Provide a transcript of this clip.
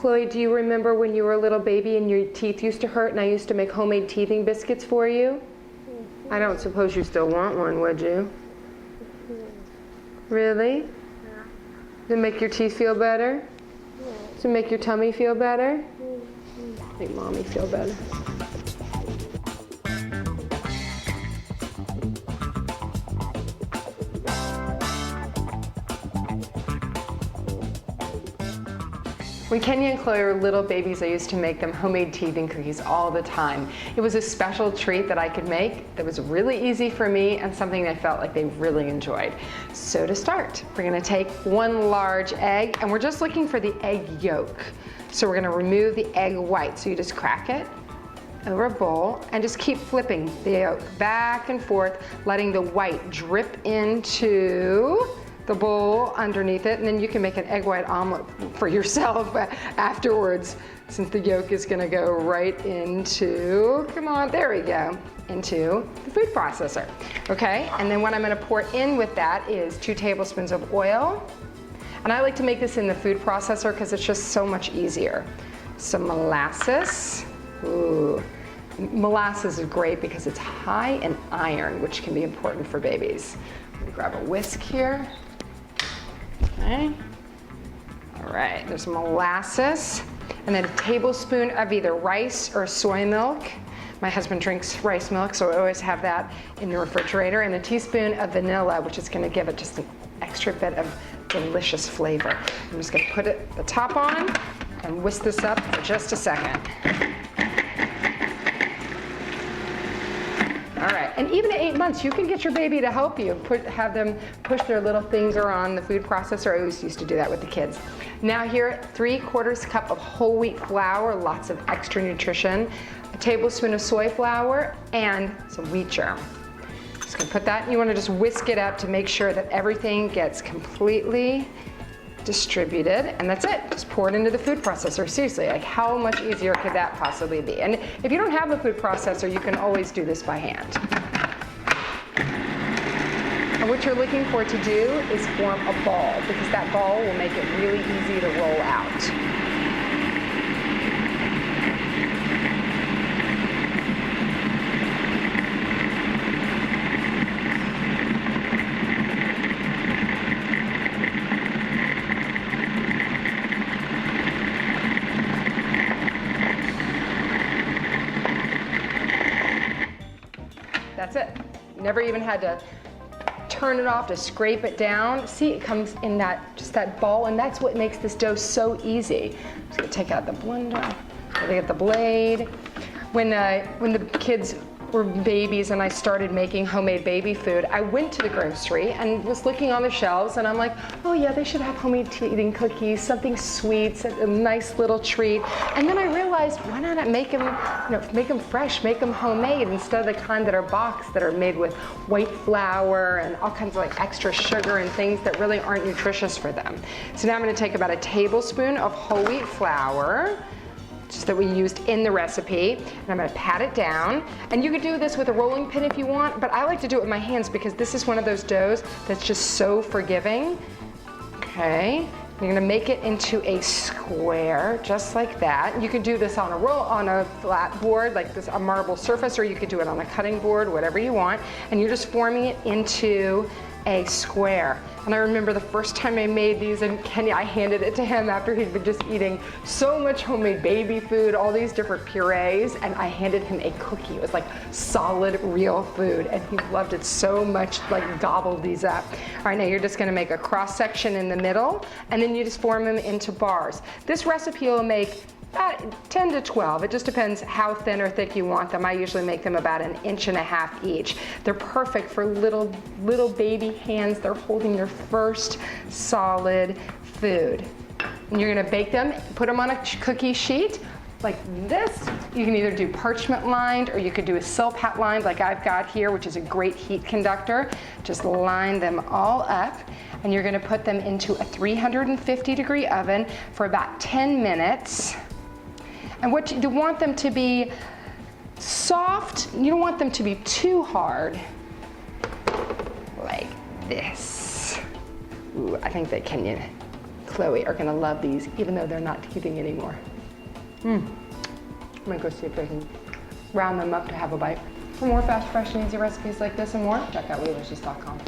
Chloe, do you remember when you were a little baby and your teeth used to hurt and I used to make homemade teething biscuits for you? I don't suppose you still want one, would you? Really? Does it make your teeth feel better? Does it make your tummy feel better? Make mommy feel better. When Kenya and Chloe were little babies, I used to make them homemade teething cookies all the time. It was a special treat that I could make that was really easy for me and something I felt like they really enjoyed. So to start, we're gonna take 1 large egg, and we're just looking for the egg yolk. So we're gonna remove the egg white. So you just crack it over a bowl and just keep flipping the yolk back and forth, letting the white drip into the bowl underneath it, and then you can make an egg white omelet for yourself afterwards, since the yolk is gonna go right into, come on, there we go, into the food processor. Okay, and then what I'm gonna pour in with that is 2 tablespoons of oil. And I like to make this in the food processor because it's just so much easier. Some molasses. Ooh. Molasses is great because it's high in iron, which can be important for babies. Let me grab a whisk here. Okay. All right, there's molasses, and then a tablespoon of either rice or soy milk. My husband drinks rice milk, so I always have that in the refrigerator, and a teaspoon of vanilla, which is gonna give it just an extra bit of delicious flavor. I'm just gonna put the top on and whisk this up for just a second. All right, and even at 8 months, you can get your baby to help you. Have them push their little finger on the food processor. I always used to do that with the kids. Now here, 3/4 cup of whole wheat flour, lots of extra nutrition, a tablespoon of soy flour, and some wheat germ. Just gonna put that, and you wanna just whisk it up to make sure that everything gets completely distributed, and that's it. Just pour it into the food processor. Seriously, like how much easier could that possibly be? And if you don't have a food processor, you can always do this by hand. And what you're looking for to do is form a ball, because that ball will make it really easy to roll out. That's it. Never even had to turn it off to scrape it down. See, it comes in just that ball, and that's what makes this dough so easy. I'm just gonna take out the blender, get the blade. When the kids were babies and I started making homemade baby food, I went to the grocery and was looking on the shelves, and I'm like, oh yeah, they should have homemade teething cookies, something sweet, a nice little treat. And then I realized, why not make them, make them fresh, make them homemade instead of the kind that are boxed, that are made with white flour and all kinds of like extra sugar and things that really aren't nutritious for them. So now I'm gonna take about a tablespoon of whole wheat flour, just that we used in the recipe, and I'm gonna pat it down. And you could do this with a rolling pin if you want, but I like to do it with my hands because this is one of those doughs that's just so forgiving. Okay, you're gonna make it into a square, just like that. You can do this on a flat board, like this, a marble surface, or you could do it on a cutting board, whatever you want. And you're just forming it into a square. And I remember the first time I made these, and Kenya, I handed it to him after he'd been just eating so much homemade baby food, all these different purees, and I handed him a cookie. It was like solid, real food, and he loved it so much, like gobbled these up. All right, now you're just gonna make a cross section in the middle, and then you just form them into bars. This recipe will make 10 to 12. It just depends how thin or thick you want them. I usually make them about 1.5 inches each. They're perfect for little baby hands. They're holding their first solid food. And you're gonna bake them, put them on a cookie sheet like this. You can either do parchment lined, or you could do a silk hat lined like I've got here, which is a great heat conductor. Just line them all up, and you're gonna put them into a 350-degree oven for about 10 minutes. And what you want them to be soft, you don't want them to be too hard, like this. Ooh, I think that Chloe are gonna love these, even though they're not teething anymore. I'm gonna go see if I can round them up to have a bite. For more fast, fresh, and easy recipes like this and more, check out Weelicious.com.